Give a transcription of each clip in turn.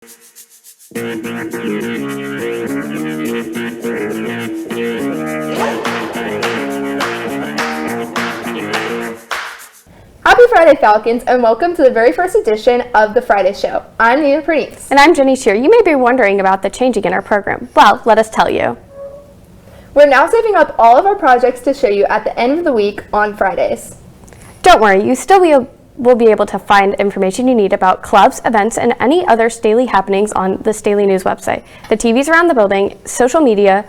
Happy Friday, Falcons, and welcome to the very first edition of The Friday Show. I'm Nina Pernice. And I'm Jenny Shear. You may be wondering about the changing in our program. Well, let us tell you. We're now saving up all of our projects to show you at the end of the week on Fridays. Don't worry, you still will be able to find information you need about clubs, events, and any other Staley happenings on the Staley News website, the TVs around the building, social media,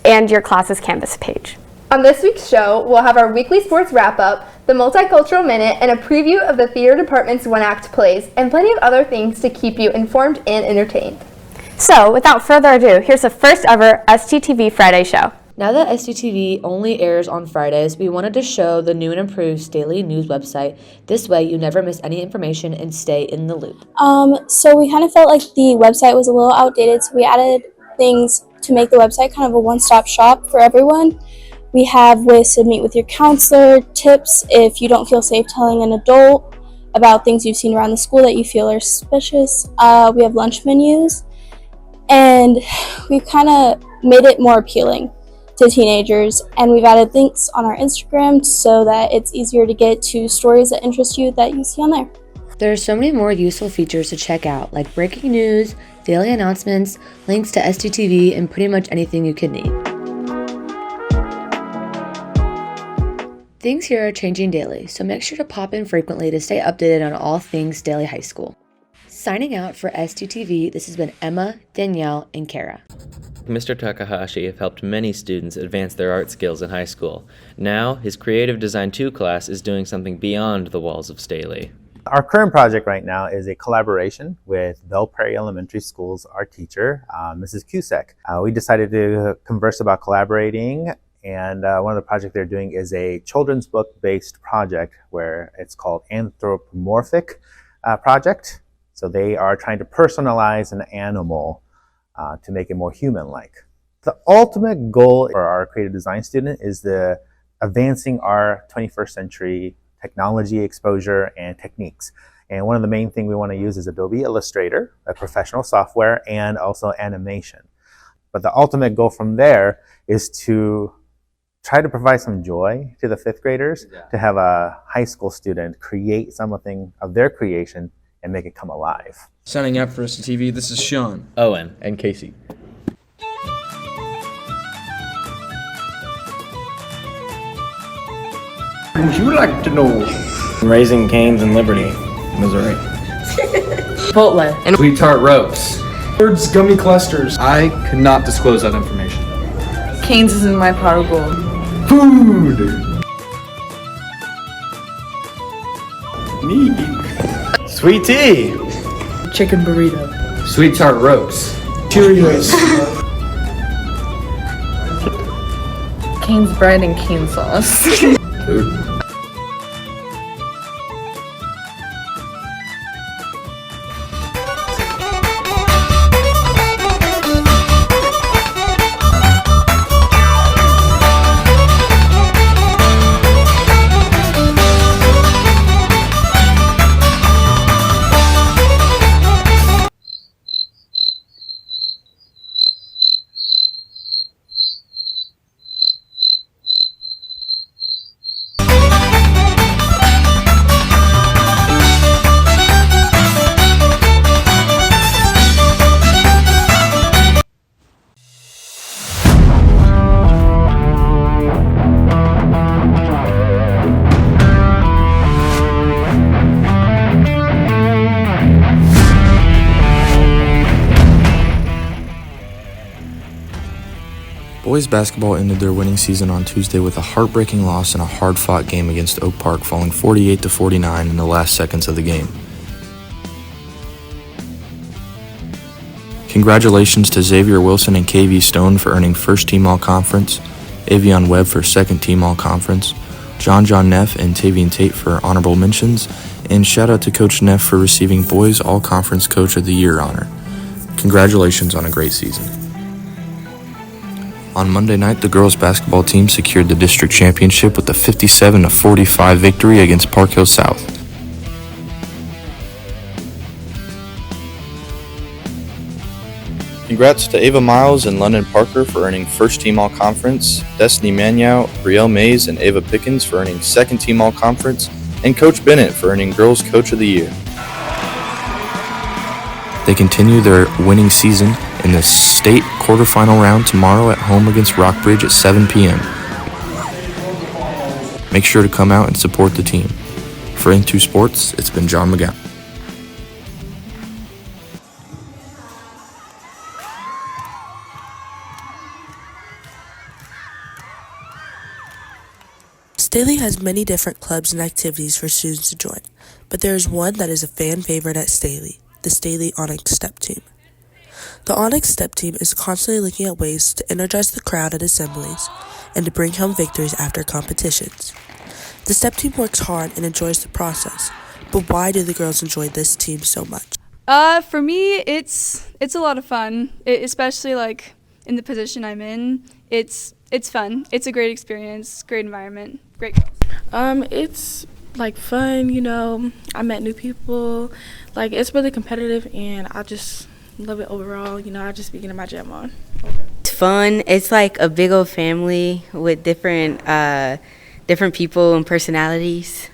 and your class's Canvas page. On this week's show, we'll have our weekly sports wrap-up, the Multicultural Minute, and a preview of the theater department's one-act plays, and plenty of other things to keep you informed and entertained. So, without further ado, here's the first ever STTV Friday show. Now that STTV only airs on Fridays, we wanted to show the new and improved Staley News website. This way, you never miss any information and stay in the loop. So we kind of felt like the website was a little outdated, so we added things to make the website kind of a one-stop shop for everyone. We have ways to meet with your counselor, tips if you don't feel safe telling an adult about things you've seen around the school that you feel are suspicious. We have lunch menus, and we've kind of made it more appealing to teenagers, and we've added links on our Instagram so that it's easier to get to stories that interest you that you see on there. There are so many more useful features to check out, like breaking news, daily announcements, links to STTV, and pretty much anything you could need. Things here are changing daily, so make sure to pop in frequently to stay updated on all things Staley High School. Signing out for STTV, this has been Emma, Danielle, and Kara. Mr. Takahashi have helped many students advance their art skills in high school. Now, his Creative Design 2 class is doing something beyond the walls of Staley. Our current project right now is a collaboration with Belle Prairie Elementary School's art teacher, Mrs. Cusack. We decided to converse about collaborating, and one of the projects they're doing is a children's book-based project where it's called Anthropomorphic Project. So they are trying to personalize an animal to make it more human-like. The ultimate goal for our creative design student is advancing our 21st century technology exposure and techniques. And one of the main things we want to use is Adobe Illustrator, a professional software, and also animation. But the ultimate goal from there is to try to provide some joy to the fifth graders, to have a high school student create something of their creation and make it come alive. Signing up for STTV, this is Sean, Owen, and Casey. Would you like to know? Raising Cane's in Liberty, Missouri. Chipotle. and Sweet Tart Ropes. Birds Gummy Clusters. I could not disclose that information. Cane's is in my pot of gold. Food! Neat. Sweet tea! Chicken burrito. Sweet Tart Ropes. Cheerios. Cane's bread and cane sauce. Food. Boys basketball ended their winning season on Tuesday with a heartbreaking loss in a hard-fought game against Oak Park, falling 48-49 in the last seconds of the game. Congratulations to Xavier Wilson and KV Stone for earning first team all-conference, Avion Webb for second team all-conference, John Neff and Tavian Tate for honorable mentions, and shout out to Coach Neff for receiving Boys All-Conference Coach of the Year honor. Congratulations on a great season. On Monday night, the girls basketball team secured the district championship with a 57-45 victory against Park Hill South. Congrats to Ava Miles and London Parker for earning First Team All-Conference, Destiny Maniau, Brielle Mays, and Ava Pickens for earning Second Team All-Conference, and Coach Bennett for earning Girls Coach of the Year. They continue their winning season in the state quarterfinal round tomorrow at home against Rockbridge at 7 p.m. Make sure to come out and support the team. For Into Sports, it's been John McGowan. Staley has many different clubs and activities for students to join, but there is one that is a fan favorite at Staley, the Staley Onyx Step Team. The Onyx Step Team is constantly looking at ways to energize the crowd at assemblies and to bring home victories after competitions. The Step Team works hard and enjoys the process, but why do the girls enjoy this team so much? For me, it's a lot of fun, especially like in the position I'm in. It's fun. It's a great experience, great environment, great girls. It's like fun, you know. I met new people. Like, it's really competitive, and I just love it overall. You know, I just be getting my jam on. It's fun. It's like a big old family with different people and personalities.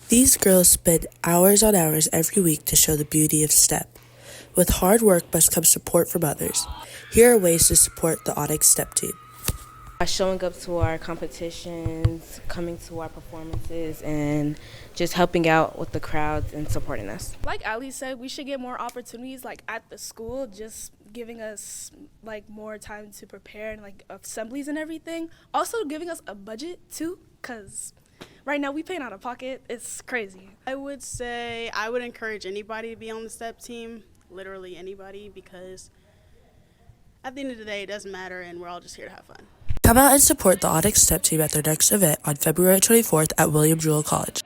These girls spend hours on hours every week to show the beauty of step. With hard work must come support from others. Here are ways to support the Onyx Step Team. Showing up to our competitions, coming to our performances, and just helping out with the crowds and supporting us. Like Ali said, we should get more opportunities like at the school, just giving us like more time to prepare and like assemblies and everything. Also giving us a budget too, because right now we paying out of pocket. It's crazy. I would say I would encourage anybody to be on the step team, literally anybody, because at the end of the day it doesn't matter and we're all just here to have fun. Come out and support the Onyx Step Team at their next event on February 24th at William Jewell College.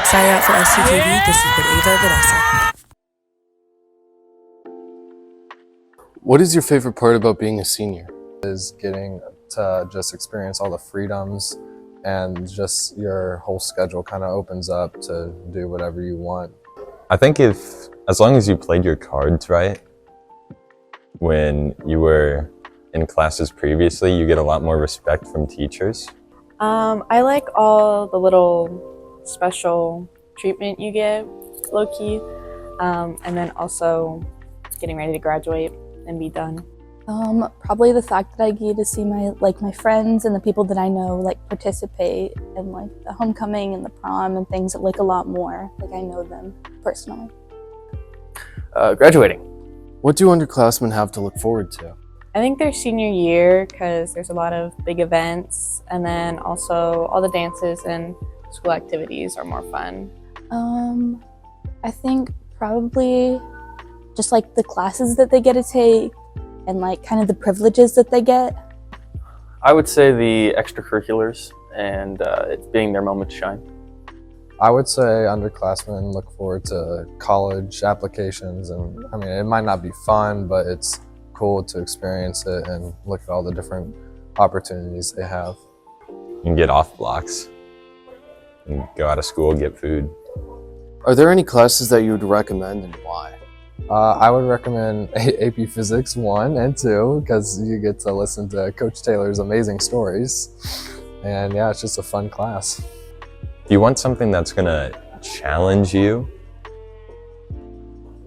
Signing out for SCTV, this has been Ava Vanessa. What is your favorite part about being a senior? Is getting to just experience all the freedoms, and just your whole schedule kind of opens up to do whatever you want. I think as long as you played your cards right when you were in classes previously, you get a lot more respect from teachers. I like all the little special treatment you get, low-key, and then also getting ready to graduate and be done. Probably the fact that I get to see my friends and the people that I know like participate in like the homecoming and the prom and things like a lot more. Like I know them personally. Graduating. What do underclassmen have to look forward to? I think their senior year, because there's a lot of big events, and then also all the dances and school activities are more fun. I think probably just like the classes that they get to take and like kind of the privileges that they get. I would say the extracurriculars and it being their moment to shine. I would say underclassmen look forward to college applications, and I mean, it might not be fun, but it's cool to experience it and look at all the different opportunities they have. You can get off blocks and go out of school, get food. Are there any classes that you would recommend and why? I would recommend AP Physics 1 and 2 because you get to listen to Coach Taylor's amazing stories. And yeah, it's just a fun class. If you want something that's gonna challenge you,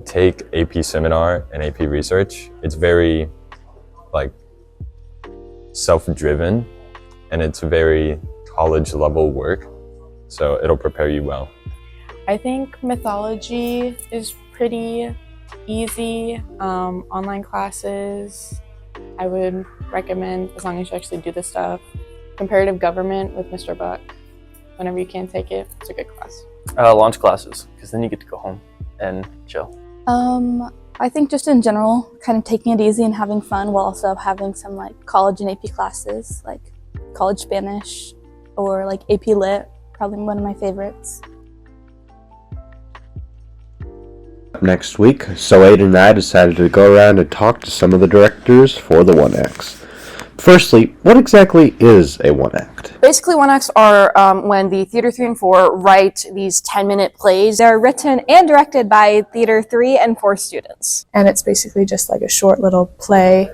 take AP Seminar and AP Research. It's very like self-driven and it's very college level work. So it'll prepare you well. I think mythology is pretty easy. Online classes, I would recommend as long as you actually do the stuff. Comparative government with Mr. Buck. Whenever you can take it, it's a good class. Launch classes, because then you get to go home and chill. I think just in general, kind of taking it easy and having fun while also having some like college and AP classes, like college Spanish or like AP Lit, probably one of my favorites. Next week, so Aiden and I decided to go around and talk to some of the directors for the One Acts. Firstly, what exactly is a one act? Basically, one acts are when the Theater 3 and 4 write these 10-minute plays. They're written and directed by Theater 3 and 4 students. And it's basically just like a short little play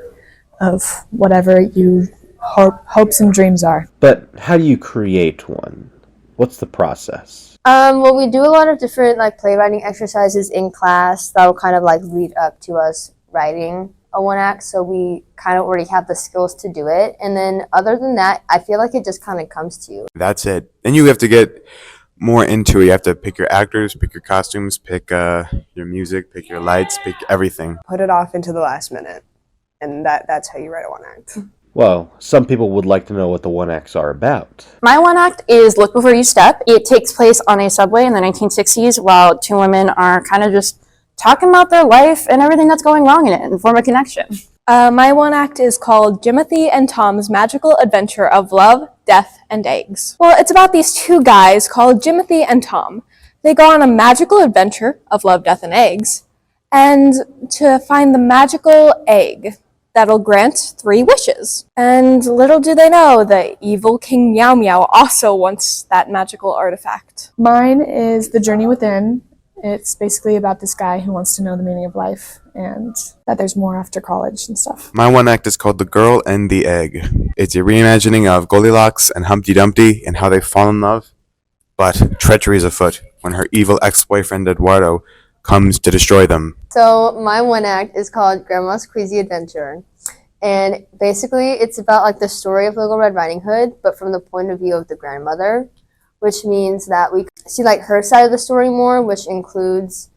of whatever your hopes and dreams are. But how do you create one? What's the process? Well, we do a lot of different like playwriting exercises in class that will kind of like lead up to us writing a one act, so we kind of already have the skills to do it. And then other than that, I feel like it just kind of comes to you. That's it. Then you have to get more into it. You have to pick your actors, pick your costumes, pick your music, pick your lights, pick everything. Put it off into the last minute, and that's how you write a one act. Well, some people would like to know what the one acts are about. My one act is Look Before You Step. It takes place on a subway in the 1960s while two women are kind of just talking about their life and everything that's going wrong in it and form a connection. My one act is called Jimothy and Tom's Magical Adventure of Love, Death, and Eggs. Well, it's about these two guys called Jimothy and Tom. They go on a magical adventure of love, death, and eggs, and to find the magical egg that'll grant 3 wishes. And little do they know, the evil King Meow Meow also wants that magical artifact. Mine is The Journey Within. It's basically about this guy who wants to know the meaning of life and that there's more after college and stuff. My one act is called The Girl and the Egg. It's a reimagining of Goldilocks and Humpty Dumpty and how they fall in love. But treachery is afoot when her evil ex-boyfriend Eduardo comes to destroy them. So my one act is called Grandma's Crazy Adventure. And basically it's about like the story of Little Red Riding Hood, but from the point of view of the grandmother, which means that we see like her side of the story more, which includes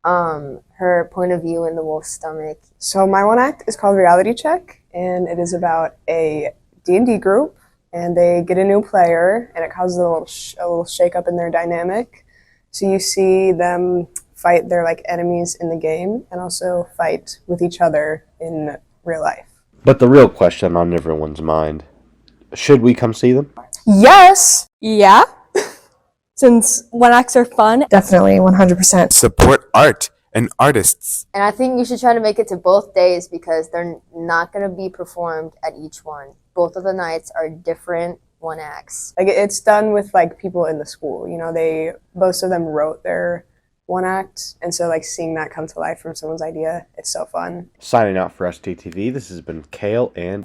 her point of view in the wolf's stomach. So my one act is called Reality Check, and it is about a D&D group, and they get a new player, and it causes a little shake-up in their dynamic. So you see them fight their like enemies in the game, and also fight with each other in real life. But the real question on everyone's mind, should we come see them? Yes! Yeah? Since one acts are fun. Definitely, 100%. Support art and artists. And I think you should try to make it to both days because they're not going to be performed at each one. Both of the nights are different one acts. Like it's done with like people in the school, you know, most of them wrote their one act, and so like seeing that come to life from someone's idea, it's so fun. Signing out for STTV, this has been Kale and...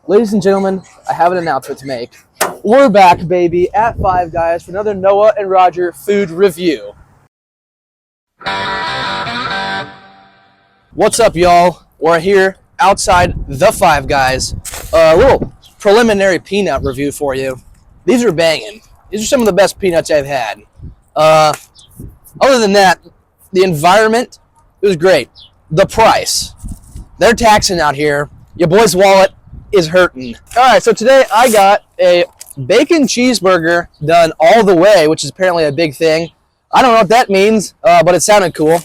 Ladies and gentlemen, I have an announcement to make. We're back, baby, at Five Guys for another Noah and Roger food review. What's up, y'all? We're here outside the Five Guys. A little preliminary peanut review for you. These are banging. These are some of the best peanuts I've had. Other than that, the environment, it was great. The price. They're taxing out here. Your boy's wallet is hurting. All right, so today I got a bacon cheeseburger done all the way, which is apparently a big thing. I don't know what that means, but it sounded cool.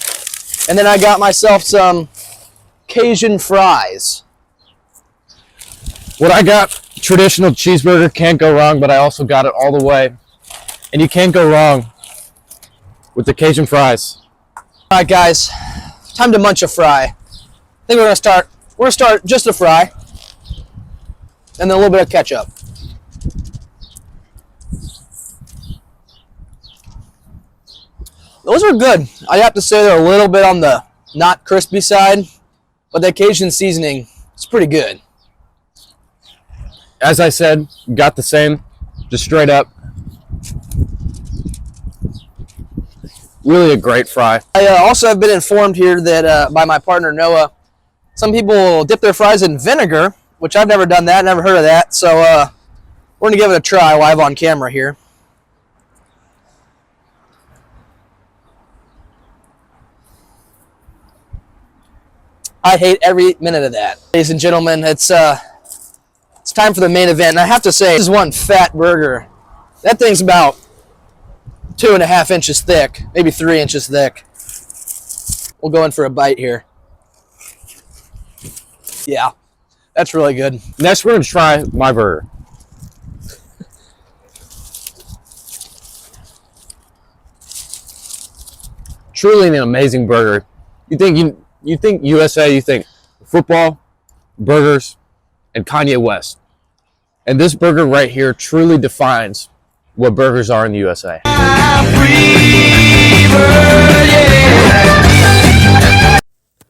And then I got myself some Cajun fries. What I got, traditional cheeseburger, can't go wrong, but I also got it all the way. And you can't go wrong with the Cajun fries. All right, guys, time to munch a fry. I think we're gonna start just a fry, and then a little bit of ketchup. Those are good. I have to say they're a little bit on the not crispy side, but the Cajun seasoning is pretty good. As I said, got the same, just straight up. Really a great fry. I also have been informed here that by my partner Noah, some people dip their fries in vinegar, which I've never done that, never heard of that. So we're gonna give it a try live on camera here. I hate every minute of that. Ladies and gentlemen, it's time for the main event. And I have to say, this is one fat burger. That thing's about 2.5 inches thick, maybe 3 inches thick. We'll go in for a bite here. Yeah, that's really good. Next, we're going to try my burger. Truly an amazing burger. You think USA, you think football, burgers, and Kanye West. And this burger right here truly defines what burgers are in the USA.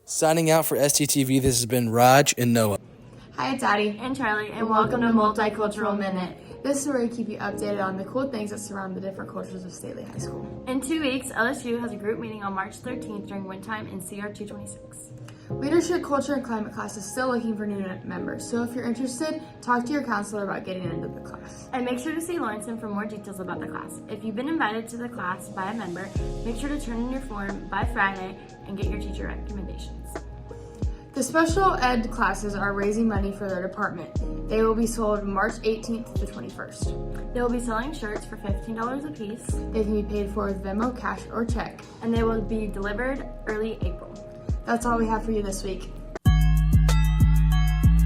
Signing out for STTV, this has been Raj and Noah. Hi, it's Addie And Charlie, and welcome to Multicultural Minute. This is where we keep you updated on the cool things that surround the different cultures of Staley High School. In 2 weeks, LSU has a group meeting on March 13th during wind time in CR 226. Leadership, Culture, and Climate class is still looking for new members, so if you're interested, talk to your counselor about getting into the class. And make sure to see Lawrenson for more details about the class. If you've been invited to the class by a member, make sure to turn in your form by Friday and get your teacher recommendations. The special ed classes are raising money for their department. They will be sold March 18th to the 21st. They will be selling shirts for $15 a piece. They can be paid for with Venmo, cash, or check. And they will be delivered early April. That's all we have for you this week.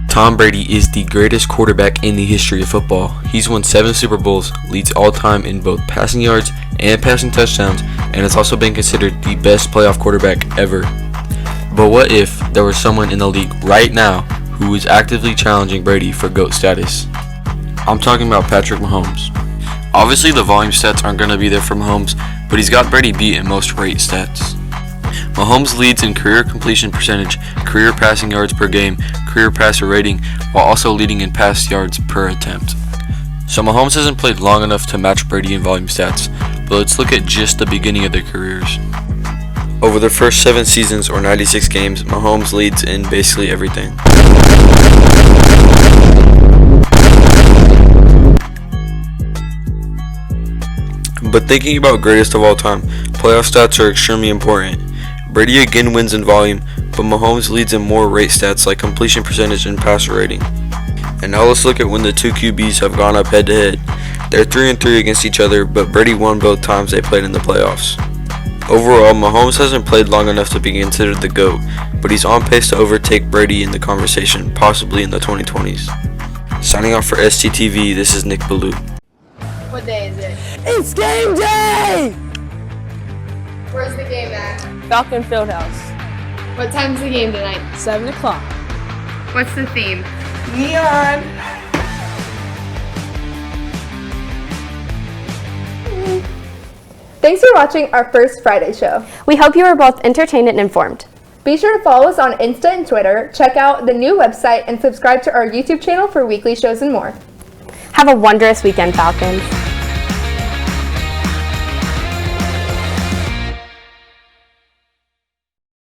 Tom Brady is the greatest quarterback in the history of football. He's won 7 Super Bowls, leads all time in both passing yards and passing touchdowns, and has also been considered the best playoff quarterback ever. But what if there was someone in the league right now who is actively challenging Brady for GOAT status? I'm talking about Patrick Mahomes. Obviously the volume stats aren't going to be there for Mahomes, but he's got Brady beat in most rate stats. Mahomes leads in career completion percentage, career passing yards per game, career passer rating, while also leading in pass yards per attempt. So Mahomes hasn't played long enough to match Brady in volume stats, but let's look at just the beginning of their careers. Over their first 7 seasons or 96 games, Mahomes leads in basically everything. But thinking about greatest of all time, playoff stats are extremely important. Brady again wins in volume, but Mahomes leads in more rate stats like completion percentage and passer rating. And now let's look at when the two QBs have gone up head to head. They're 3-3 against each other, but Brady won both times they played in the playoffs. Overall, Mahomes hasn't played long enough to be considered the GOAT, but he's on pace to overtake Brady in the conversation, possibly in the 2020s. Signing off for STTV, this is Nick Ballou. What day is it? It's game day! Where's the game at? Falcon Fieldhouse. What time's the game tonight? 7 o'clock. What's the theme? Neon. Thanks for watching our first Friday show. We hope you are both entertained and informed. Be sure to follow us on Insta and Twitter, check out the new website, and subscribe to our YouTube channel for weekly shows and more. Have a wondrous weekend, Falcons.